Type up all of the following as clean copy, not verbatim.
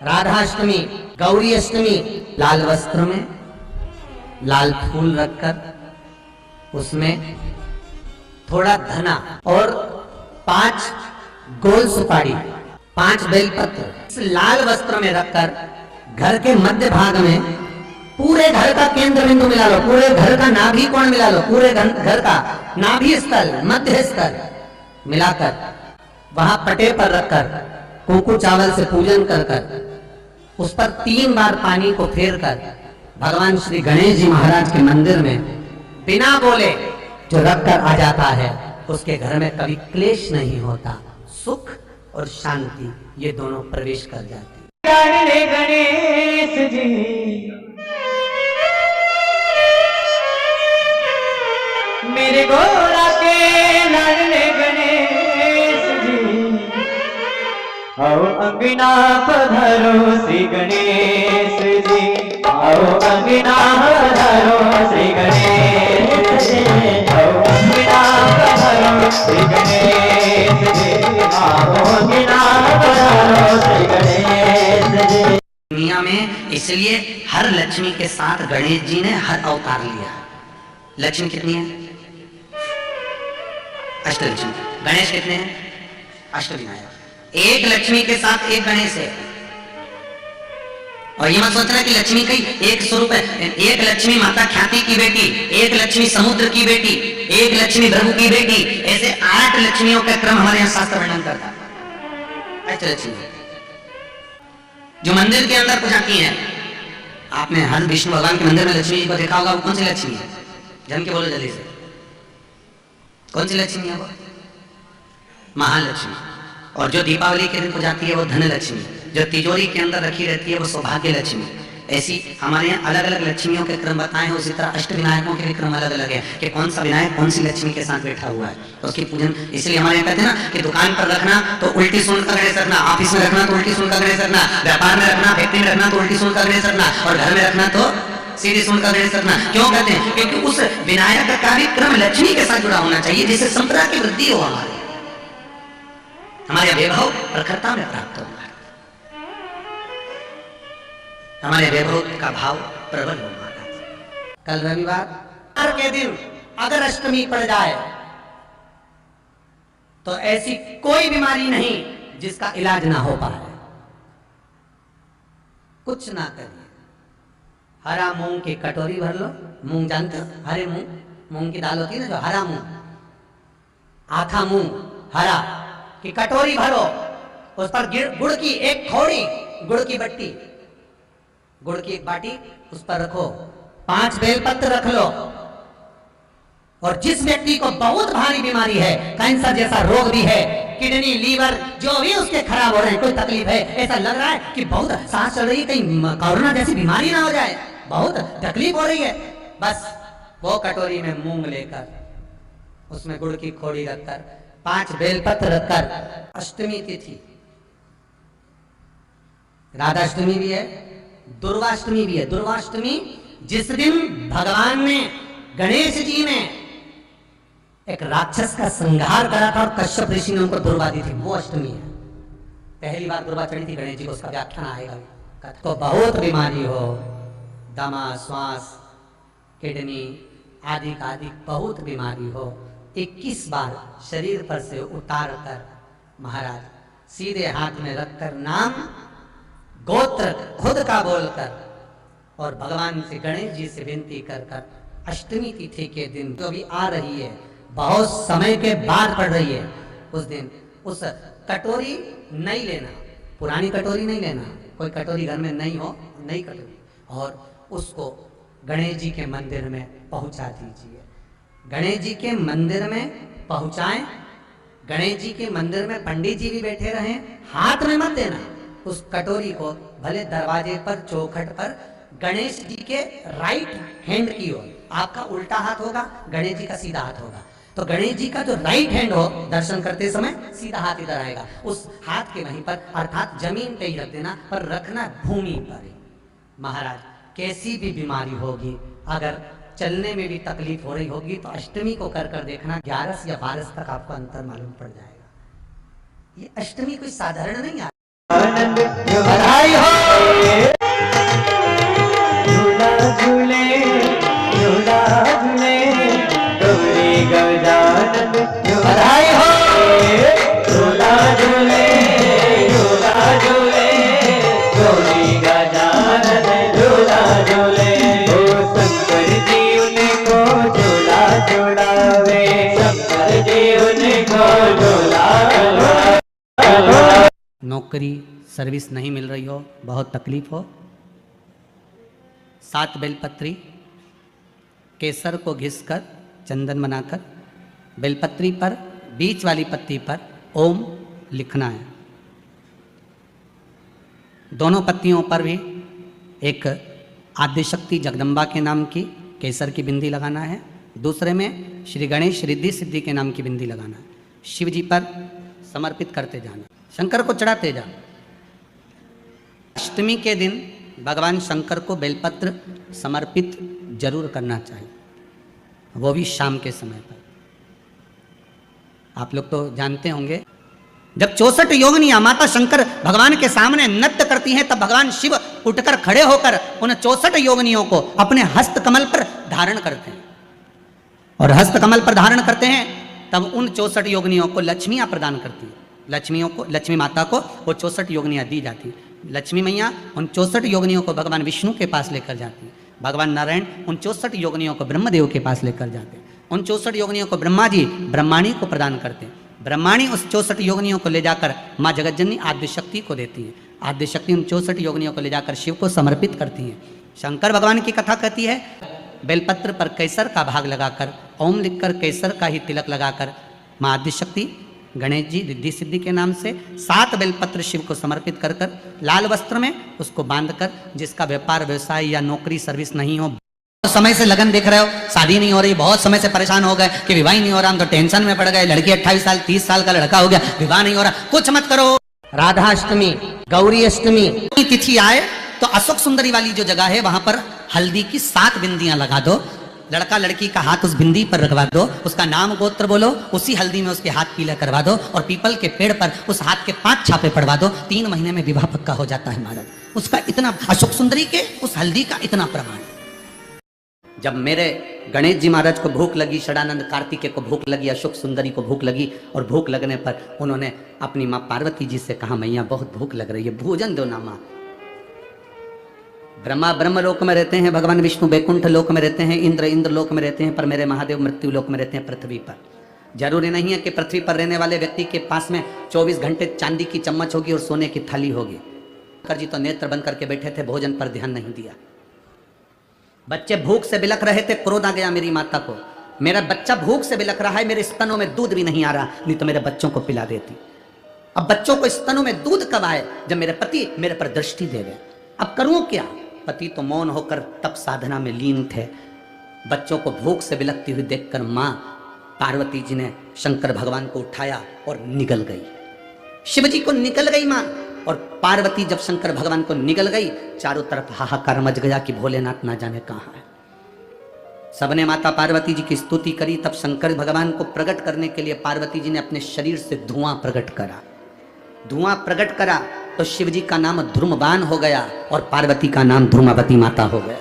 राधाष्टमी, गौरी अष्टमी, लाल वस्त्र में लाल फूल रखकर उसमें थोड़ा धना और 5 गोल सुपारी, 5 बेलपत्र इस लाल वस्त्र में रखकर घर के मध्य भाग में पूरे घर का केंद्र बिंदु मिला लो, पूरे घर का नाभि कोण मिला लो, पूरे घर का नाभि स्थल, मध्य स्थल मिलाकर वहां पटे पर रखकर कुंकू चावल से पूजन कर कर उस पर 3 बार पानी को फेर कर भगवान श्री गणेश जी महाराज के मंदिर में बिना बोले जो रखकर आ जाता है उसके घर में कभी क्लेश नहीं होता, सुख और शांति ये दोनों प्रवेश कर जाते हैं। गणेश जी मेरे गोरा के लाडले गणेश जी, आओ अंगना पधारो श्री गणेश जी, आओ अंगना पधारो श्री गणेश जी, आओ अंगना पधारो श्री गणेश जी, आओ अंगना पधारो श्री गणेश जी। दुनिया में इसलिए हर लक्ष्मी के साथ गणेश जी ने हर अवतार लिया। लक्ष्मी कितनी है? अष्टलक्ष्मी। गणेश कितने हैं? अष्टविनायक। एक लक्ष्मी के साथ एक गणेश है। और ये मत सोचना कि लक्ष्मी का एक स्वरूप है। एक लक्ष्मी माता ख्याति की बेटी, एक लक्ष्मी समुद्र की बेटी, एक लक्ष्मी भृगु की बेटी, ऐसे 8 लक्ष्मियों का क्रम हमारे यहाँ शास्त्र वर्णन करता है। अष्टलक्ष्मी जो मंदिर के अंदर पूजा की है, आपने हर विष्णु भगवान के मंदिर में लक्ष्मी जी को देखा होगा। वो कौन सी लक्ष्मी है? जन के बोलो जल्दी से, कौन सी लक्ष्मी है वो? महालक्ष्मी। और जो दीपावली के दिन पूजाती है वो धन लक्ष्मी, जो तिजोरी के अंदर रखी रहती है वो सौभाग्य लक्ष्मी। ऐसी हमारे यहाँ अलग अलग लक्ष्मियों के क्रम बताए हैं। उसी तरह अष्ट विनायकों के भी क्रम अलग अलग है कि कौन सा विनायक कौन सी लक्ष्मी के साथ बैठा हुआ है, तो उसकी पूजन। इसलिए हमारे यहाँ कहते हैं ना कि दुकान पर रखना तो उल्टी सूंड का गणेश रखना, ऑफिस में रखना तो उल्टी सूंड का गणेश रखना, व्यापार में रखना, फैक्ट्री में रखना तो उल्टी सूंड का गणेश रखना, और घर में रखना तो सीधी सूंड का गणेश रखना। क्यों कहते हैं? क्योंकि उस विनायक का कार्यक्रम लक्ष्मी के साथ जुड़ा होना चाहिए, जिससे संपदा की वृद्धि हो, हमारे वैभव प्रखरता में प्राप्त होगा, हमारे वैभव का भाव प्रबल होगा। कल रविवार के दिन अगर अष्टमी पड़ जाए तो ऐसी कोई बीमारी नहीं जिसका इलाज ना हो पाए। कुछ ना करिए, हरा मूंग की कटोरी भर लो। मूंग जानते हो? हरे मूंग, मूंग की दाल होती है ना, जो हरा मूंग, आखा मूंग हरा की कटोरी भरो, उस पर गुड़ की एक खोड़ी, गुड़ की बट्टी, गुड़ की एक बाटी उस पर रखो, 5 बेलपत्र रख लो। और जिस व्यक्ति को बहुत भारी बीमारी है, कैंसर जैसा रोग भी है, किडनी लीवर जो भी उसके खराब हो रहे हैं, कोई तकलीफ है, ऐसा लग रहा है कि बहुत सांस चल रही है, कहीं कोरोना जैसी बीमारी ना हो जाए, बहुत तकलीफ हो रही है, बस वो कटोरी में मूंग लेकर उसमें गुड़ की खोड़ी रखकर 5 बेलपत्र रखकर, अष्टमी तिथि, राधाष्टमी भी है, दुर्वाष्टमी भी है। दुर्वाष्टमी जिस दिन भगवान ने, गणेश जी ने एक राक्षस का संहार करा था और कश्यप ऋषि ने उनको दुर्वा दी थी, वो अष्टमी है। पहली बार दुर्वा चढ़ी थी गणेश जी को, उसका व्याख्यान आएगा। तो बहुत बीमारी हो, दमा, श्वास, किडनी आदि का आदि बहुत बीमारी हो, 21 बार शरीर पर से उतार कर महाराज सीधे हाथ में रखकर नाम गोत्र खुद का बोलकर और भगवान से, गणेश जी से विनती कर कर अष्टमी तिथि के दिन जो भी आ रही है, बहुत समय के बाद पड़ रही है, उस दिन उस कटोरी नहीं लेना, पुरानी कटोरी नहीं लेना, कोई कटोरी घर में नहीं हो, नई कटोरी, और उसको गणेश जी के मंदिर में पहुंचा दीजिए। गणेश जी के मंदिर में पहुंचाएं, गणेश जी के मंदिर में पंडित जी भी बैठे रहें, हाथ में मत देना उस कटोरी को, भले दरवाजे पर, चौखट पर, गणेश जी के राइट हैंड की ओर, आपका उल्टा हाथ होगा, गणेश जी का सीधा हाथ होगा, तो गणेश जी का जो राइट हैंड हो, दर्शन करते समय सीधा हाथ इधर आएगा, उस हाथ के वहीं पर, अर्थात जमीन पे ही रख देना, पर रखना भूमि पर ही। महाराज कैसी भी बीमारी होगी, अगर चलने में भी तकलीफ हो रही होगी तो अष्टमी को कर कर देखना, 11 या 12 तक आपको अंतर मालूम पड़ जाएगा। ये अष्टमी कोई साधारण नहीं है। बधाई हो। नौकरी सर्विस नहीं मिल रही हो, बहुत तकलीफ हो, 7 बेलपत्री केसर को घिसकर चंदन बनाकर बेलपत्री पर बीच वाली पत्ती पर ओम लिखना है। दोनों पत्तियों पर भी एक आद्यशक्ति जगदम्बा के नाम की केसर की बिंदी लगाना है, दूसरे में श्री गणेश रिद्धि सिद्धि के नाम की बिंदी लगाना है। शिव जी पर समर्पित करते जाना, शंकर को चढ़ाते जाना। अष्टमी के दिन भगवान शंकर को बेलपत्र समर्पित जरूर करना चाहिए, वो भी शाम के समय पर। आप लोग तो जानते होंगे, जब 64 योगिनियां माता शंकर भगवान के सामने नृत्य करती हैं, तब भगवान शिव उठकर खड़े होकर उन 64 योगिनियों को अपने हस्त कमल पर धारण करते हैं, और हस्त कमल पर धारण करते हैं तब उन 64 योगिनियों को लक्ष्मियां प्रदान करती हैं। लक्ष्मी माता को वो 64 योगिनियां दी जाती हैं। लक्ष्मी मैया उन 64 योगिनियों को भगवान विष्णु के पास लेकर जाती हैं। भगवान नारायण उन 64 योगिनियों को ब्रह्मदेव के पास लेकर जाते हैं। उन 64 योगिनियों को ब्रह्मा जी ब्रह्माणी को प्रदान करते हैं। ब्रह्माणी उस 64 योगिनियों को ले जाकर माँ जगतजननी आद्यशक्ति को देती है। आद्यशक्ति उन 64 योगिनियों को ले जाकर शिव को समर्पित करती है। शंकर भगवान की कथा कहती है, बेलपत्र पर केसर का भाग लगाकर, ओम लिखकर केसर का ही तिलक लगाकर माँ आद्यशक्ति गणेश जी रिद्धि सिद्धि के नाम से 7 बेलपत्र शिव को समर्पित कर कर लाल वस्त्र में उसको बांधकर, जिसका व्यापार व्यवसाय या नौकरी सर्विस नहीं हो, समय से लगन देख रहे हो, शादी नहीं हो रही, बहुत समय से परेशान हो गए कि विवाह नहीं हो रहा, हम तो टेंशन में पड़ गए, लड़की 28 साल 30 साल का लड़का हो गया, विवाह नहीं हो रहा, कुछ मत करो। राधाष्टमी, गौरी अष्टमी तिथि आए तो अशोक सुंदरी वाली जो जगह है वहां पर हल्दी की 7 बिंदियां लगा दो, लड़का लड़की का हाथ उस बिंदी पर रखवा दो, उसका नाम गोत्र बोलो, उसी हल्दी में उसके हाथ पीला करवा दो, और पीपल के पेड़ पर उस हाथ के 5 छापे पड़वा दो। 3 महीने में विवाह पक्का हो जाता है महाराज। उसका इतना, अशोक सुंदरी के उस हल्दी का इतना प्रमाण। जब मेरे गणेश जी महाराज को भूख लगी, षडानंद कार्तिकेय को भूख लगी, अशोक सुंदरी को भूख लगी, और भूख लगने पर उन्होंने अपनी माँ पार्वती जी से कहा, मैया बहुत भूख लग रही है, भोजन दो ना माँ। ब्रह्मा ब्रह्म लोक में रहते हैं, भगवान विष्णु बैकुंठ लोक में रहते हैं, इंद्र इंद्र लोक में रहते हैं, पर मेरे महादेव मृत्यु लोक में रहते हैं, पृथ्वी पर। जरूरी नहीं है कि पृथ्वी पर रहने वाले व्यक्ति के पास में 24 घंटे चांदी की चम्मच होगी और सोने की थाली होगी। शंकर जी तो नेत्र बंद करके बैठे थे, भोजन पर ध्यान नहीं दिया। बच्चे भूख से बिलख रहे थे, क्रोध आ गया मेरी माता को, मेरा बच्चा भूख से बिलख रहा है, मेरे स्तनों में दूध भी नहीं आ रहा, नहीं तो मेरे बच्चों को पिला देती। अब बच्चों को स्तनों में दूध कब आए? जब मेरे पति मेरे पर दृष्टि दे गए। अब करूं क्या? पति तो मौन होकर तप साधना में लीन थे। बच्चों को भूख से बिलखती हुई देखकर मां पार्वती जी ने शंकर भगवान को उठाया और निगल गई। शिव जी को निकल गई मां, और पार्वती जब शंकर भगवान को निगल गई, चारों तरफ हाहाकार मच गया कि भोलेनाथ ना जाने कहां है। सबने माता पार्वती जी की स्तुति करी। तब शंकर भगवान को प्रकट करने के लिए पार्वती जी ने अपने शरीर से धुआं प्रकट करा। धुआं प्रकट करा तो शिव जी का नाम ध्रुमबान हो गया और पार्वती का नाम ध्रुमावती माता हो गया।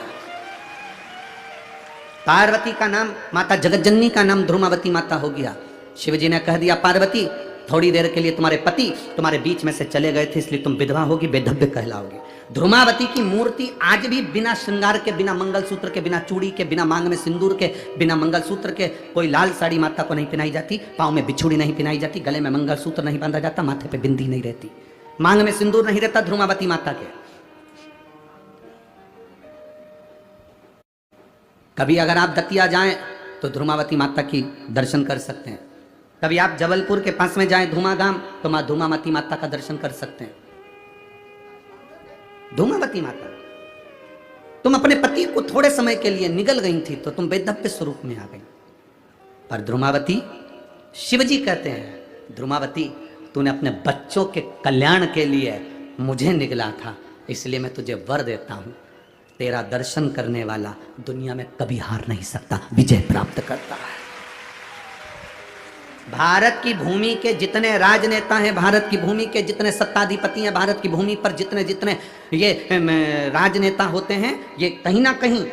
पार्वती का नाम, माता जगतजननी का नाम ध्रुमावती माता हो गया। शिव जी ने कह दिया, पार्वती थोड़ी देर के लिए तुम्हारे पति तुम्हारे बीच में से चले गए थे, इसलिए तुम विधवा होगी, बेधव्य कहलाओगी। ध्रुमावती की मूर्ति आज भी बिना श्रृंगार के, बिना मंगलसूत्र के, बिना चूड़ी के, बिना मांग में सिंदूर के, बिना मंगलसूत्र के कोई लाल साड़ी माता को नहीं पहनाई जाती, पाँव में बिछुड़ी नहीं पहनाई जाती, गले में मंगलसूत्र नहीं बांधा जाता, माथे पे बिंदी नहीं रहती, मांग में सिंदूर नहीं रहता ध्रुमावती माता के। कभी अगर आप दतिया जाएं तो ध्रुमावती माता की दर्शन कर सकते हैं। कभी आप जबलपुर के पास में जाएं धूमा गांव, तो मां धूमावती माता का दर्शन कर सकते हैं। धूमावती माता, तुम अपने पति को थोड़े समय के लिए निगल गई थी तो तुम बेधव्य स्वरूप में आ गई, पर ध्रुमावती, शिव जी कहते हैं, ध्रुमावती तूने अपने बच्चों के कल्याण के लिए मुझे निगला था, इसलिए मैं तुझे वर देता हूं, तेरा दर्शन करने वाला दुनिया में कभी हार नहीं सकता, विजय प्राप्त करता है। भारत की भूमि के जितने राजनेता हैं, भारत की भूमि के जितने सत्ताधिपति हैं, भारत की भूमि पर जितने जितने ये राजनेता होते हैं, ये कहीं ना कहीं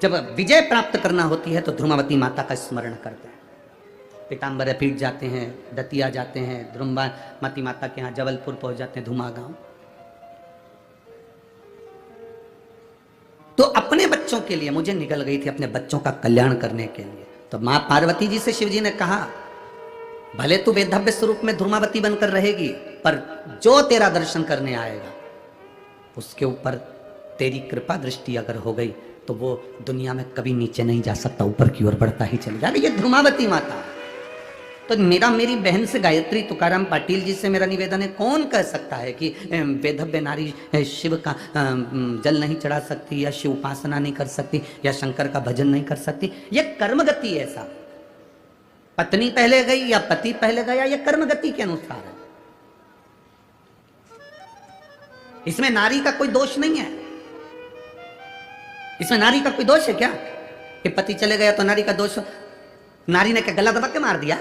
जब विजय प्राप्त करना होती है तो ध्रुमावती माता का स्मरण करते हैं। पीताम्बर पीठ जाते हैं, दतिया जाते हैं, ध्रुमावती माता के यहाँ जबलपुर पहुंच जाते हैं, धुमा गांव। तो अपने बच्चों के लिए मुझे निकल गई थी, अपने बच्चों का कल्याण करने के लिए। तो मां पार्वती जी से शिव जी ने कहा, भले तू वेधव्य स्वरूप में ध्रुमावती बनकर रहेगी, पर जो तेरा दर्शन करने आएगा उसके ऊपर तेरी कृपा दृष्टि अगर हो गई तो वो दुनिया में कभी नीचे नहीं जा सकता, ऊपर की ओर बढ़ता ही चले जाएगा। ये ध्रुमावती माता है। तो मेरी बहन से गायत्री तुकाराम पाटिल जी से मेरा निवेदन है, कौन कह सकता है कि वेधव्य नारी शिव का जल नहीं चढ़ा सकती, या शिव उपासना नहीं कर सकती, या शंकर का भजन नहीं कर सकती? ये कर्मगति है। ऐसा पत्नी पहले गई या पति पहले गया, ये कर्मगति के अनुसार है। इसमें नारी का कोई दोष नहीं है। इसमें नारी का कोई दोष है क्या कि पति चले गया तो नारी का दोष? नारी ने क्या गला दबा के मार दिया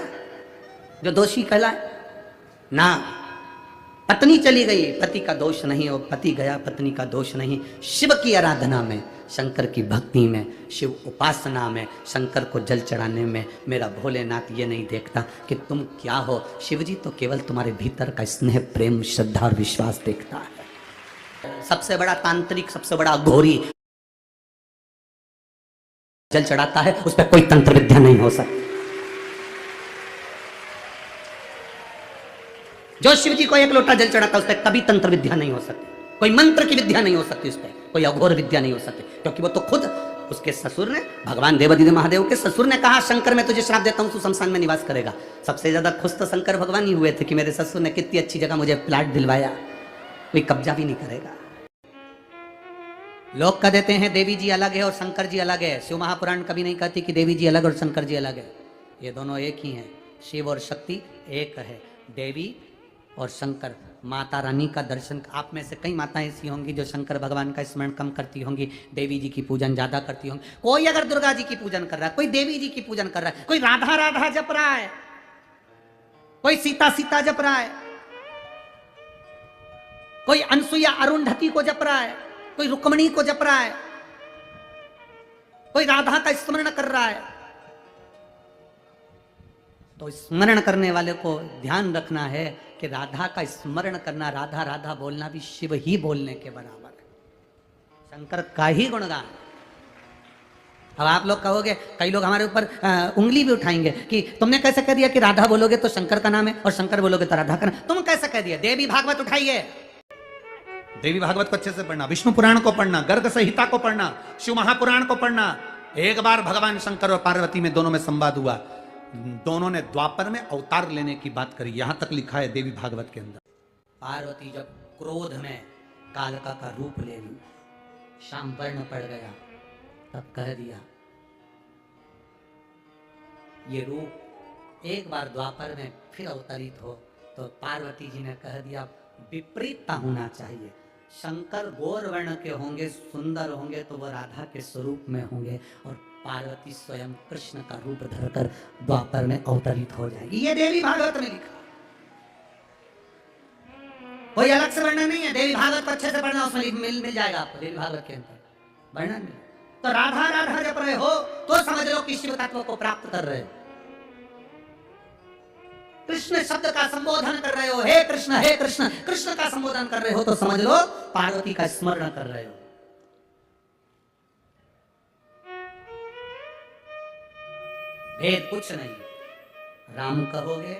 जो दोषी कहलाए? ना, पत्नी चली गई, पति का दोष नहीं, और पति गया, पत्नी का दोष नहीं। शिव की आराधना में, शंकर की भक्ति में, शिव उपासना में, शंकर को जल चढ़ाने में मेरा भोलेनाथ ये नहीं देखता कि तुम क्या हो। शिव जी तो केवल तुम्हारे भीतर का स्नेह, प्रेम, श्रद्धा और विश्वास देखता है। सबसे बड़ा तांत्रिक, सबसे बड़ा घोरी जल चढ़ाता है, उस पर कोई तंत्र विद्या नहीं हो सकती। जो शिव जी को एक लोटा जल चढ़ाता है उस पर कभी तंत्र विद्या नहीं हो सकती, कोई मंत्र की विद्या नहीं हो सकती, उस पर कोई अघोर विद्या नहीं हो सकती, क्योंकि वो तो खुद उसके ससुर ने, भगवान देवादिदेव महादेव के ससुर ने कहा, शंकर मैं तुझे श्राप देता हूं, तू शमशान में निवास करेगा। सबसे ज्यादा खुश तो शंकर भगवान ही हुए थे कि मेरे ससुर ने कितनी अच्छी जगह मुझे प्लाट दिलवाया, कोई कब्जा भी नहीं करेगा। लोग कह देते हैं देवी जी अलग है और शंकर जी अलग है। शिव महापुराण कभी नहीं कहती कि देवी जी अलग और शंकर जी अलग है। ये दोनों एक ही हैं। शिव और शक्ति एक है। देवी और शंकर, माता रानी का दर्शन, आप में से कई माताएं ऐसी होंगी जो शंकर भगवान का स्मरण कम करती होंगी, देवी जी की पूजन ज्यादा करती होंगी। कोई अगर दुर्गा जी की पूजन कर रहा है, कोई देवी जी की पूजन कर रहा है, कोई राधा राधा जप रहा है, कोई सीता सीता जप रहा है, कोई अनसुईया अरुंधति को जप रहा है, कोई रुक्मणी को जप रहा है, कोई राधा का स्मरण कर रहा है। तो स्मरण करने वाले को ध्यान रखना है कि राधा का स्मरण करना, राधा राधा बोलना भी शिव ही बोलने के बराबर है, शंकर का ही गुणगान। अब आप लोग कहोगे, कई लोग हमारे ऊपर उंगली भी उठाएंगे कि तुमने कैसे कह दिया कि राधा बोलोगे तो शंकर का नाम है और शंकर बोलोगे तो राधा का नाम। तुम कैसे कह दिया? देवी भागवत उठाइए, देवी भागवत को अच्छे से पढ़ना, विष्णु पुराण को पढ़ना, गर्ग संहिता को पढ़ना, शिव महापुराण को पढ़ना। एक बार भगवान शंकर और पार्वती में दोनों में संवाद हुआ, दोनों ने द्वापर में अवतार लेने की बात करी। यहां तक लिखा है देवी भागवत के अंदर, पार्वती जब क्रोध में कालका का रूप ले ली, शाम वर्ण पड़ गया, तब कह दिया ये रूप एक बार द्वापर में फिर अवतरित हो, तो पार्वती जी ने कह दिया विपरीतता होना चाहिए। शंकर गौर वर्ण के होंगे, सुंदर होंगे, तो वह राधा के स्वरूप में होंगे, और पार्वती स्वयं कृष्ण का रूप धरकर द्वापर में अवतरित हो जाएगी। ये देवी भागवत में लिखा, कोई अलग से वर्णन नहीं है। देवी भागवत को अच्छे से पढ़ना, उसमें मिल जाएगा आपको देवी भागवत के अंदर वर्णन मिले। तो राधा राधा जप रहे हो तो समझ लो कि शिव तत्व को प्राप्त कर रहे हो, कृष्ण शब्द का संबोधन कर रहे हो, हे कृष्ण हे कृष्ण, कृष्ण का संबोधन कर रहे हो तो समझ लो पार्वती का स्मरण कर रहे हो। भेद कुछ नहीं, राम कहोगे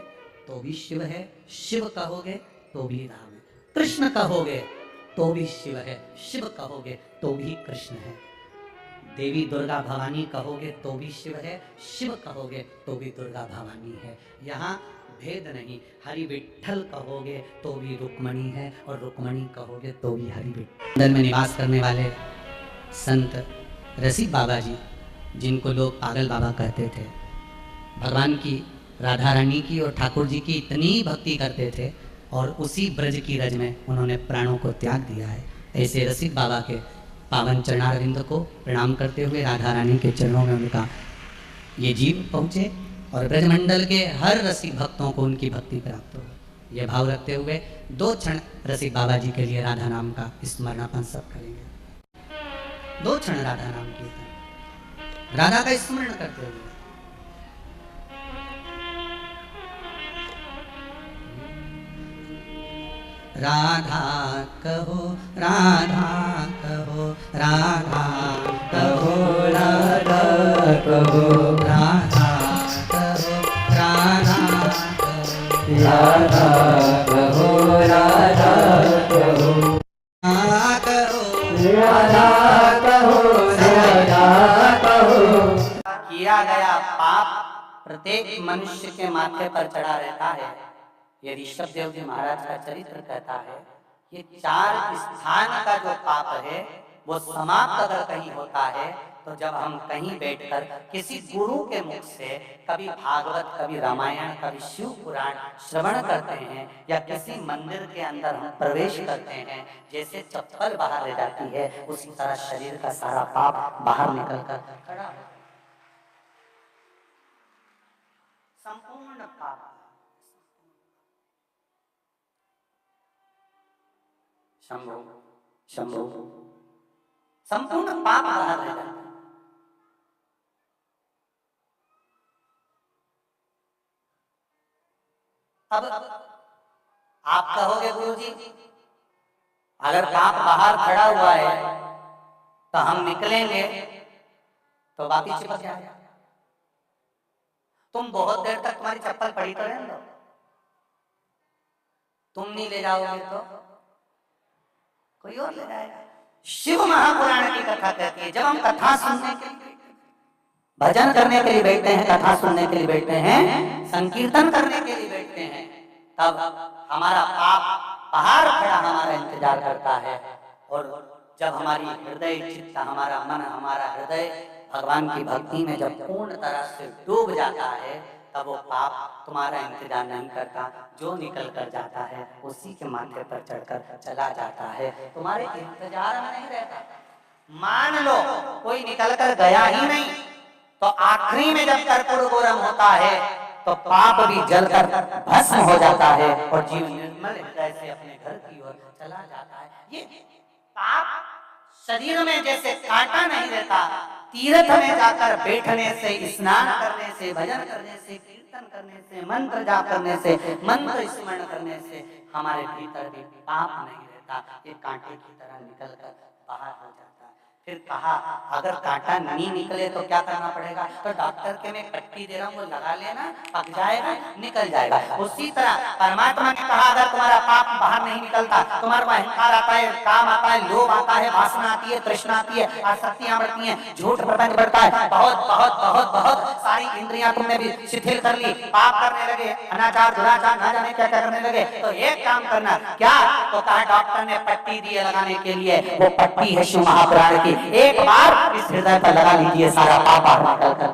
तो भी शिव है, शिव कहोगे तो भी राम है, कृष्ण कहोगे तो भी शिव है, शिव कहोगे तो भी कृष्ण है, देवी दुर्गा भवानी कहोगे तो भी शिव है, शिव कहोगे तो भी दुर्गा भवानी है। यहाँ भेद नहीं। हरि विठ्ठल कहोगे तो भी रुक्मणी है, और रुक्मणी कहोगे तो भी हरि विठ्ठल में निवास करने वाले संत रसिक बाबा जी, जिनको लोग पागल बाबा कहते थे, भगवान की, राधा रानी की और ठाकुर जी की इतनी भक्ति करते थे, और उसी ब्रज की रज में उन्होंने प्राणों को त्याग दिया है। ऐसे रसिक बाबा के पावन चरणारविंद को प्रणाम करते हुए राधा रानी के चरणों में उनका ये जीव पहुँचे, और ब्रजमंडल के हर रसिक भक्तों को उनकी भक्ति प्राप्त हो। ये भाव रखते हुए 2 क्षण रसिक बाबा जी के लिए राधा नाम का स्मरण अपन सब करेंगे। 2 क्षण राधा नाम कीर्तन, राधा का स्मरण करते हुए। राधा कहो राधा कहो राधा कहो राधा कहो राधा कहो राधा कहो राधा कहो राधा कहो, राधा कहो। किया गया पाप प्रत्येक मनुष्य के माथे पर चढ़ा रहता है। ये ऋषभ देव जी महाराज का चरित्र कहता है, ये 4 स्थान का जो पाप है वो समाप्त अगर कहीं होता है तो जब हम कहीं बैठकर किसी गुरु के मुख से कभी भागवत, कभी रामायण, कभी शिव पुराण श्रवण करते हैं, या किसी मंदिर के अंदर हम प्रवेश करते हैं, जैसे चप्पल बाहर रह जाती है उसी तरह शरीर का सारा पाप बाहर निकलकर खड़ा हो। संपूर्ण पाप, शंभो शंभो, संपूर्ण पाप बाहर रह जाता है। अब आप कहोगे गुरुजी, अगर पाप बाहर खड़ा हुआ है तो हम निकलेंगे तो बाकी चिपक जाएगा। तुम बहुत देर तक तुम्हारी चप्पल पड़ी तो रहने दो, तुम नहीं ले जाओगे तो कोई और ले जाएगा। शिव महापुराण की कथा कहती है, जब हम कथा सुनने के लिए, भजन करने के लिए बैठते हैं, कथा सुनने के लिए बैठते हैं, संकीर्तन करने के लिए बैठते हैं, तब हमारा पाप बाहर खड़ा हमारा इंतजार करता है। और जब हमारी हृदय चित्त, हमारा मन, हमारा हृदय भगवान की भक्ति में जब पूर्ण तरह से डूब जाता है, तब वो पाप तुम्हारा इंतजार नहीं करता, जो निकल कर जाता है उसी के माथे पर चढ़कर चला जाता है, तुम्हारे इंतजार में नहीं रहता। मान लो कोई निकल कर गया ही नहीं, तो आखिरी में जब कर्पूर गौरम होता है तो पाप भी जलकर भस्म हो जाता है और जीव निर्मल हृदय से अपने घर की ओर चला जाता है। ये पाप शरीर में जैसे कांटा नहीं रहता, तीर्थ में जाकर बैठने से, स्नान करने से, भजन करने से, कीर्तन करने से, मंत्र जाप करने से, मंत्र स्मरण करने से हमारे भीतर भी पाप नहीं रहता, ये कांटे की तरह निकल कर बाहर हो जाता है। फिर कहा अगर कांटा नहीं निकले तो क्या करना पड़ेगा? तो डॉक्टर के मैं पट्टी दे रहा हूँ, वो लगा लेना, पक जाएगा, निकल जाएगा। उसी तरह परमात्मा ने कहा अगर तुम्हारा पाप बाहर नहीं निकलता, तुम्हारे को अहंकार आता है, काम आता है, लोभ आता है, वासना आती है, तृष्णा आती है, आसक्तियां बढ़ती हैं, झूठ प्रपंच बढ़ता है, बहुत बहुत बहुत बहुत सारी इंद्रियां तुमने भी शिथिल कर ली, पाप करने लगे, अनाचार दुराचार ना जाने क्या क्या करने लगे। तो एक काम करना, क्या? तो कहा डॉक्टर ने पट्टी दी है लगाने के लिए, वो पट्टी है शिव महापुराण की, एक बार इस हृदय पर लगा लीजिए, सारा पाप बाहर निकल कर